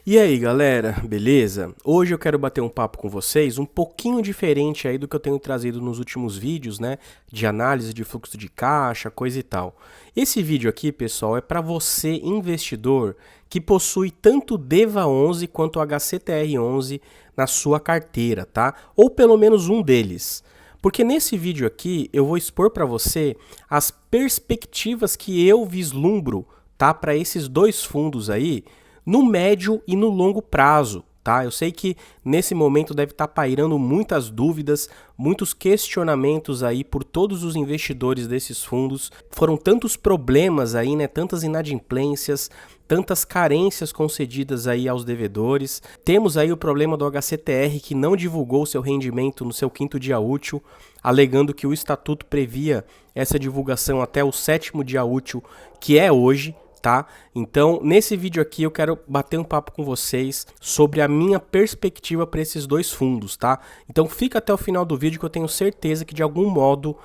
E aí galera, beleza? Hoje eu quero bater um papo com vocês um pouquinho diferente aí do que eu tenho trazido nos últimos vídeos, né? De análise de fluxo de caixa, coisa e tal. Esse vídeo aqui, pessoal, é para você investidor que possui tanto DEVA 11 quanto HCTR 11 na sua carteira, tá? Ou pelo menos um deles. Porque nesse vídeo aqui eu vou expor para você as perspectivas que eu vislumbro, tá? Para esses dois fundos aí, no médio e no longo prazo, tá? Eu sei que nesse momento deve estar pairando muitas dúvidas, muitos questionamentos aí por todos os investidores desses fundos. Foram tantos problemas aí, né? Tantas inadimplências, tantas carências concedidas aí aos devedores. Temos aí o problema do HCTR que não divulgou seu rendimento no seu quinto dia útil, alegando que o estatuto previa essa divulgação até o sétimo dia útil, que é hoje. Tá? Então, nesse vídeo aqui eu quero bater um papo com vocês sobre a minha perspectiva para esses dois fundos, tá? Então, fica até o final do vídeo que eu tenho certeza que de algum modo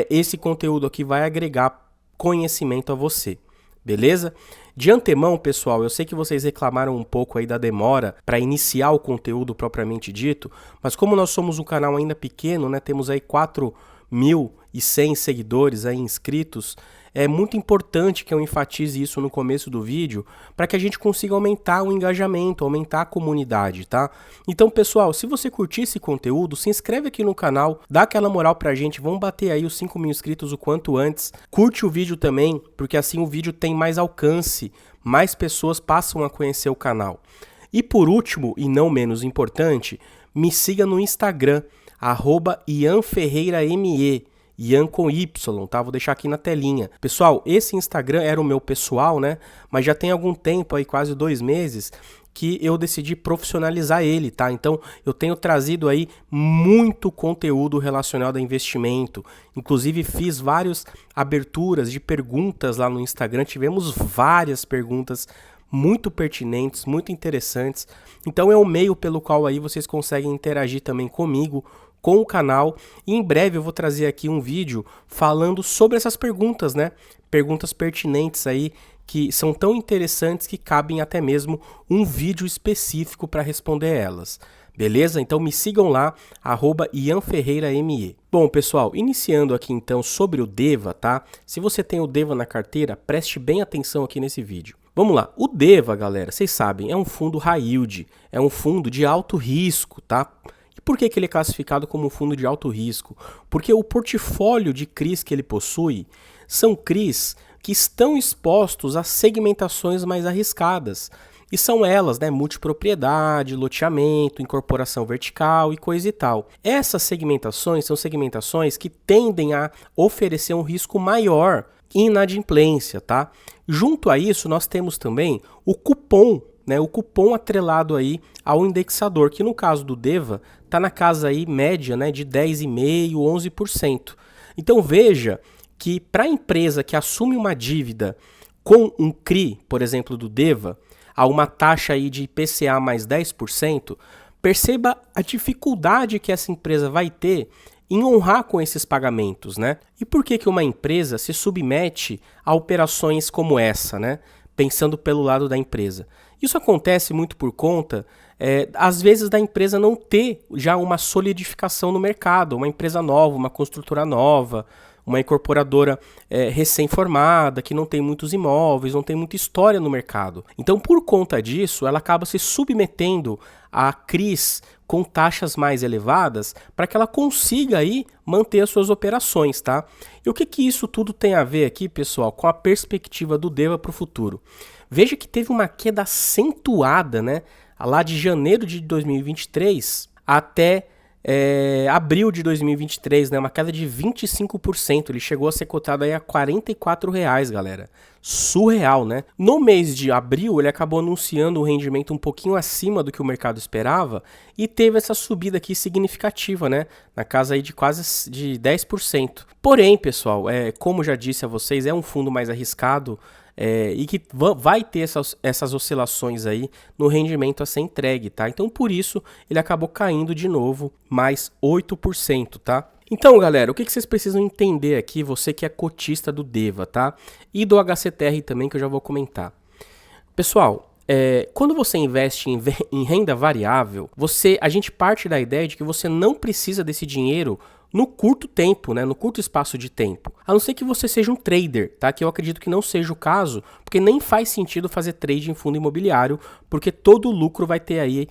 esse conteúdo aqui vai agregar conhecimento a você, beleza? De antemão, pessoal, eu sei que vocês reclamaram um pouco aí da demora para iniciar o conteúdo propriamente dito, mas como nós somos um canal ainda pequeno, né? Temos aí 4.100 seguidores aí inscritos. É muito importante que eu enfatize isso no começo do vídeo para que a gente consiga aumentar o engajamento, aumentar a comunidade, tá? Então, pessoal, se você curtir esse conteúdo, se inscreve aqui no canal, dá aquela moral pra gente, vamos bater aí os 5.000 inscritos o quanto antes. Curte o vídeo também, porque assim o vídeo tem mais alcance, mais pessoas passam a conhecer o canal. E por último, e não menos importante, me siga no Instagram, @IanFerreiraME. Ian com Y, tá? Vou deixar aqui na telinha. Pessoal, esse Instagram era o meu pessoal, né? Mas já tem algum tempo aí, quase 2 meses, que eu decidi profissionalizar ele, tá? Então, eu tenho trazido aí muito conteúdo relacionado a investimento. Inclusive, fiz várias aberturas de perguntas lá no Instagram. Tivemos várias perguntas muito pertinentes, muito interessantes. Então, é um meio pelo qual aí vocês conseguem interagir também comigo, com o canal, e em breve eu vou trazer aqui um vídeo falando sobre essas perguntas, né? Perguntas pertinentes aí que são tão interessantes que cabem até mesmo um vídeo específico para responder elas. Beleza? Então me sigam lá, @IanFerreiraME. Bom, pessoal, iniciando aqui então sobre o DEVA, tá? Se você tem o DEVA na carteira, preste bem atenção aqui nesse vídeo. Vamos lá, o DEVA, galera, vocês sabem, é um fundo high yield, é um fundo de alto risco, tá? Por que ele é classificado como um fundo de alto risco? Porque o portfólio de CRIs que ele possui são CRIs que estão expostos a segmentações mais arriscadas. E são elas, né, multipropriedade, loteamento, incorporação vertical e coisa e tal. Essas segmentações são segmentações que tendem a oferecer um risco maior em inadimplência, tá? Junto a isso, nós temos também o cupom, né, o cupom atrelado aí ao indexador, que no caso do DEVA está na casa aí média, né, de 10,5%, 11%. Então veja que para a empresa que assume uma dívida com um CRI, por exemplo, do DEVA, a uma taxa aí de IPCA mais 10%, perceba a dificuldade que essa empresa vai ter em honrar com esses pagamentos, né? E por que uma empresa se submete a operações como essa, né? Pensando pelo lado da empresa. Isso acontece muito por conta, às vezes, da empresa não ter já uma solidificação no mercado, uma empresa nova, uma construtora nova, uma incorporadora recém-formada, que não tem muitos imóveis, não tem muita história no mercado. Então, por conta disso, ela acaba se submetendo a CRIs com taxas mais elevadas para que ela consiga aí manter as suas operações, tá? E o que isso tudo tem a ver aqui, pessoal, com a perspectiva do DEVA para o futuro? Veja que teve uma queda acentuada, né? Lá de janeiro de 2023 até abril de 2023, né? Uma queda de 25%. Ele chegou a ser cotado aí a R$44, galera. Surreal, né? No mês de abril, ele acabou anunciando um rendimento um pouquinho acima do que o mercado esperava e teve essa subida aqui significativa, né? Na casa aí de quase de 10%. Porém, pessoal, como já disse a vocês, é um fundo mais arriscado, e que vai ter essas oscilações aí no rendimento a ser entregue, tá? Então, por isso, ele acabou caindo de novo, mais 8%, tá? Então, galera, o que vocês precisam entender aqui, você que é cotista do DEVA, tá? E do HCTR também, que eu já vou comentar. Pessoal, Quando você investe em renda variável, a gente parte da ideia de que você não precisa desse dinheiro no curto tempo, né, no curto espaço de tempo. A não ser que você seja um trader, tá? Que eu acredito que não seja o caso, porque nem faz sentido fazer trade em fundo imobiliário, porque todo lucro vai ter aí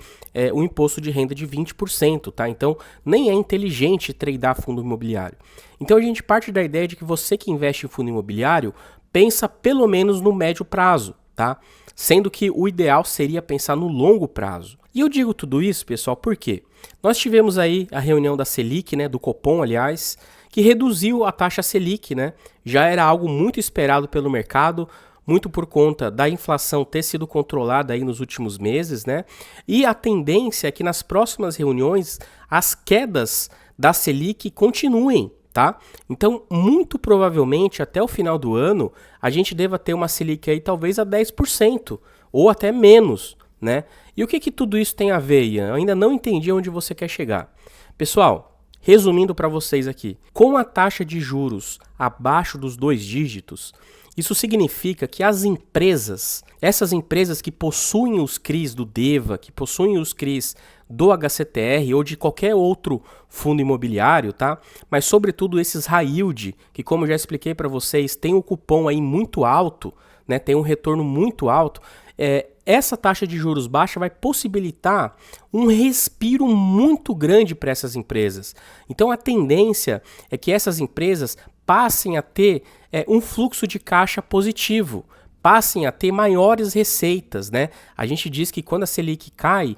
um imposto de renda de 20%, tá? Então, nem é inteligente tradar fundo imobiliário. Então, a gente parte da ideia de que você que investe em fundo imobiliário, pensa pelo menos no médio prazo, tá? Sendo que o ideal seria pensar no longo prazo. E eu digo tudo isso, pessoal, por quê? Nós tivemos aí a reunião da Selic, né, do Copom, aliás, que reduziu a taxa Selic, né? Já era algo muito esperado pelo mercado, muito por conta da inflação ter sido controlada aí nos últimos meses, né? E a tendência é que nas próximas reuniões as quedas da Selic continuem, tá? Então, muito provavelmente, até o final do ano, a gente deva ter uma Selic aí talvez a 10%, ou até menos, né? E o que tudo isso tem a ver, Ian? Eu ainda não entendi onde você quer chegar. Pessoal, resumindo para vocês aqui, com a taxa de juros abaixo dos 2 dígitos, isso significa que as empresas, essas empresas que possuem os CRIs do DEVA, que possuem os CRIs do HCTR ou de qualquer outro fundo imobiliário, tá? Mas sobretudo esses high yield, que como eu já expliquei para vocês, tem um cupom aí muito alto, né? Tem um retorno muito alto. Essa taxa de juros baixa vai possibilitar um respiro muito grande para essas empresas. Então a tendência é que essas empresas passem a ter um fluxo de caixa positivo, passem a ter maiores receitas, né? A gente diz que quando a Selic cai,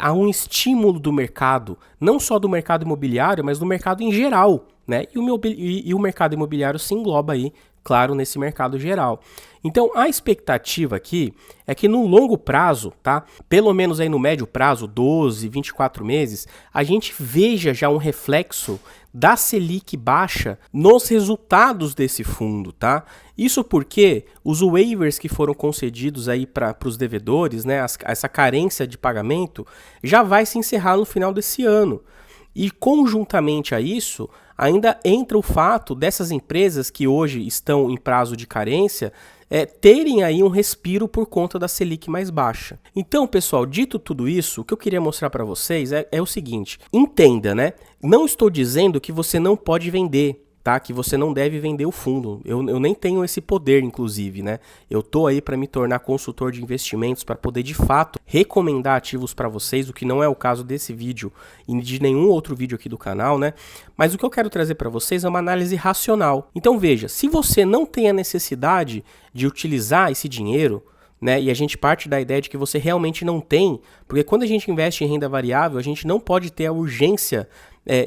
há um estímulo do mercado, não só do mercado imobiliário, mas do mercado em geral, né? E o mercado imobiliário se engloba aí, claro, nesse mercado geral. Então, a expectativa aqui é que no longo prazo, tá? Pelo menos aí no médio prazo, 12, 24 meses, a gente veja já um reflexo da Selic baixa nos resultados desse fundo, tá? Isso porque os waivers que foram concedidos aí para os devedores, né, essa carência de pagamento, já vai se encerrar no final desse ano. E conjuntamente a isso, ainda entra o fato dessas empresas que hoje estão em prazo de carência terem aí um respiro por conta da Selic mais baixa. Então, pessoal, dito tudo isso, o que eu queria mostrar para vocês é o seguinte: entenda, né? Não estou dizendo que você não pode vender, tá? Que você não deve vender o fundo. Eu nem tenho esse poder, inclusive, né? Eu tô aí para me tornar consultor de investimentos, para poder de fato recomendar ativos para vocês, o que não é o caso desse vídeo e de nenhum outro vídeo aqui do canal, né? Mas o que eu quero trazer para vocês é uma análise racional. Então veja, se você não tem a necessidade de utilizar esse dinheiro, né, e a gente parte da ideia de que você realmente não tem, porque quando a gente investe em renda variável, a gente não pode ter a urgência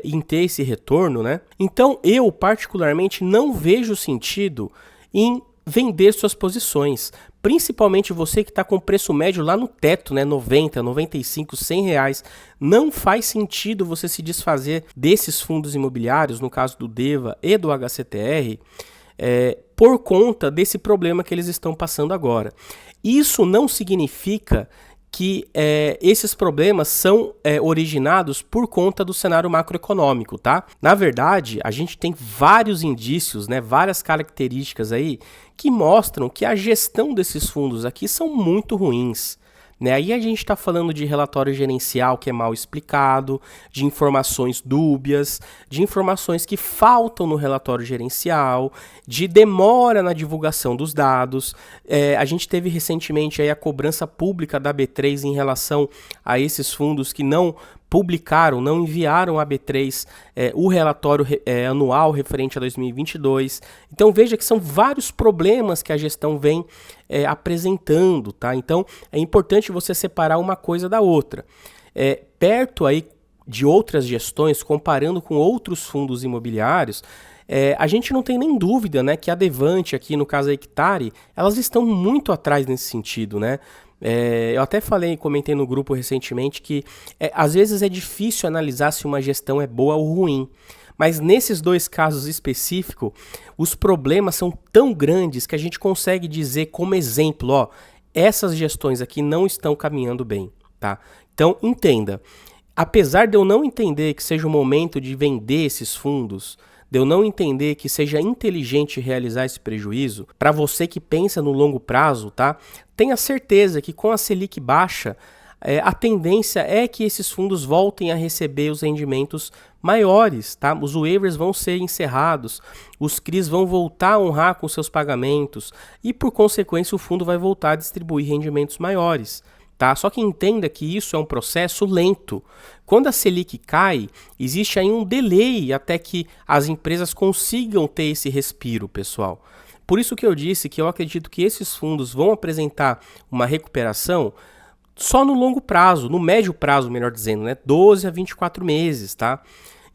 em ter esse retorno, né? Então eu particularmente não vejo sentido em vender suas posições, principalmente você que está com preço médio lá no teto, né, 90, 95, 100 reais. Não faz sentido você se desfazer desses fundos imobiliários, no caso do DEVA e do HCTR, por conta desse problema que eles estão passando agora. Isso não significa que esses problemas são originados por conta do cenário macroeconômico, tá? Na verdade, a gente tem vários indícios, né, várias características aí que mostram que a gestão desses fundos aqui são muito ruins. Né? Aí a gente está falando de relatório gerencial que é mal explicado, de informações dúbias, de informações que faltam no relatório gerencial, de demora na divulgação dos dados. A gente teve recentemente aí a cobrança pública da B3 em relação a esses fundos que não publicaram, não enviaram à B3 o relatório anual referente a 2022. Então veja que são vários problemas que a gestão vem apresentando, tá? Então é importante você separar uma coisa da outra. Perto aí de outras gestões, comparando com outros fundos imobiliários, a gente não tem nem dúvida, né, que a Devante aqui, no caso a Hectare, elas estão muito atrás nesse sentido, né? Eu até comentei no grupo recentemente que às vezes é difícil analisar se uma gestão é boa ou ruim, mas nesses dois casos específicos, os problemas são tão grandes que a gente consegue dizer como exemplo, ó, essas gestões aqui não estão caminhando bem, tá? Então entenda, apesar de eu não entender que seja o momento de vender esses fundos, de eu não entender que seja inteligente realizar esse prejuízo, para você que pensa no longo prazo, tá? Tenha certeza que com a Selic baixa, a tendência é que esses fundos voltem a receber os rendimentos maiores, tá? Os waivers vão ser encerrados, os CRIs vão voltar a honrar com seus pagamentos e, por consequência, o fundo vai voltar a distribuir rendimentos maiores. Tá? Só que entenda que isso é um processo lento. Quando a Selic cai, existe aí um delay até que as empresas consigam ter esse respiro, pessoal. Por isso que eu disse que eu acredito que esses fundos vão apresentar uma recuperação só no longo prazo, no médio prazo, melhor dizendo, né? 12 a 24 meses, tá?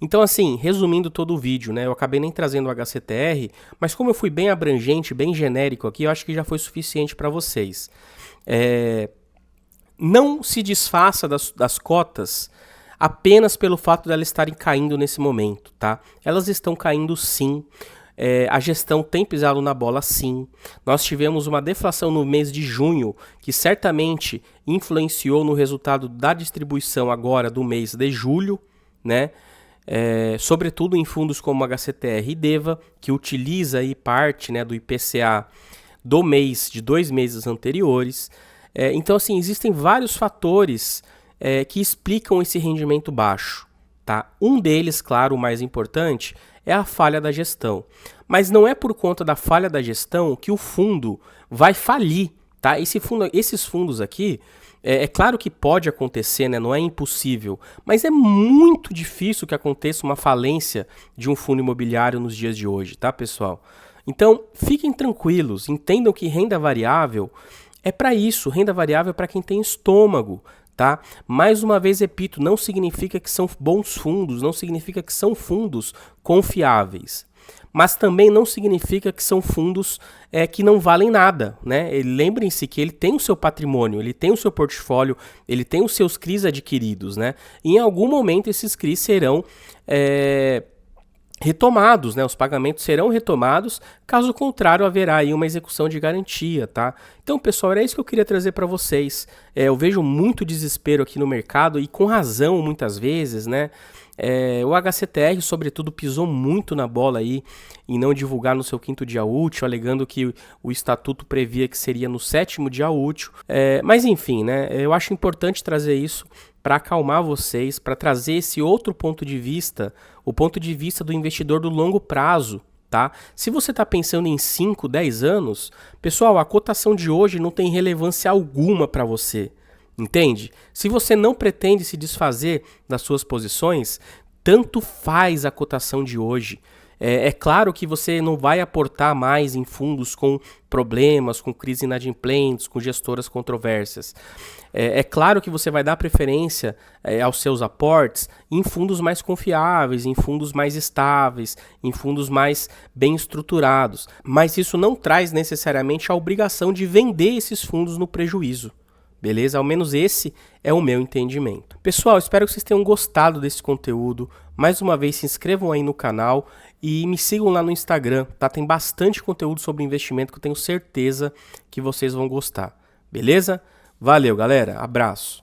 Então, assim, resumindo todo o vídeo, né? Eu acabei nem trazendo o HCTR, mas como eu fui bem abrangente, bem genérico aqui, eu acho que já foi suficiente para vocês. Não se desfaça das cotas apenas pelo fato de elas estarem caindo nesse momento, tá? Elas estão caindo sim. A gestão tem pisado na bola sim. Nós tivemos uma deflação no mês de junho que certamente influenciou no resultado da distribuição agora do mês de julho, né? Sobretudo em fundos como HCTR e DEVA, que utiliza aí parte, né, do IPCA do mês de 2 meses anteriores. Então, assim, existem vários fatores que explicam esse rendimento baixo. Tá? Um deles, claro, o mais importante, é a falha da gestão. Mas não é por conta da falha da gestão que o fundo vai falir. Tá? Esses fundos aqui, é claro que pode acontecer, né? Não é impossível, mas é muito difícil que aconteça uma falência de um fundo imobiliário nos dias de hoje, tá, pessoal? Então, fiquem tranquilos, entendam que renda variável é para isso, renda variável é para quem tem estômago, tá? Mais uma vez repito, não significa que são bons fundos, não significa que são fundos confiáveis, mas também não significa que são fundos que não valem nada, né? Lembrem-se que ele tem o seu patrimônio, ele tem o seu portfólio, ele tem os seus CRIs adquiridos, né? E em algum momento esses CRIs serão retomados, né? Os pagamentos serão retomados, caso contrário haverá aí uma execução de garantia, tá? Então, pessoal, era isso que eu queria trazer para vocês. Eu vejo muito desespero aqui no mercado e com razão muitas vezes, né? O HCTR, sobretudo, pisou muito na bola aí em não divulgar no seu 5º dia útil, alegando que o estatuto previa que seria no 7º dia útil. Mas enfim, né? Eu acho importante trazer isso para acalmar vocês, para trazer esse outro ponto de vista, o ponto de vista do investidor do longo prazo, tá? Se você está pensando em 5, 10 anos, pessoal, a cotação de hoje não tem relevância alguma para você, entende? Se você não pretende se desfazer das suas posições, tanto faz a cotação de hoje. É claro que você não vai aportar mais em fundos com problemas, com crises inadimplentes, com gestoras controversas. É claro que você vai dar preferência aos seus aportes em fundos mais confiáveis, em fundos mais estáveis, em fundos mais bem estruturados. Mas isso não traz necessariamente a obrigação de vender esses fundos no prejuízo. Beleza? Ao menos esse é o meu entendimento. Pessoal, espero que vocês tenham gostado desse conteúdo. Mais uma vez, se inscrevam aí no canal e me sigam lá no Instagram, tá? Tem bastante conteúdo sobre investimento que eu tenho certeza que vocês vão gostar. Beleza? Valeu, galera. Abraço.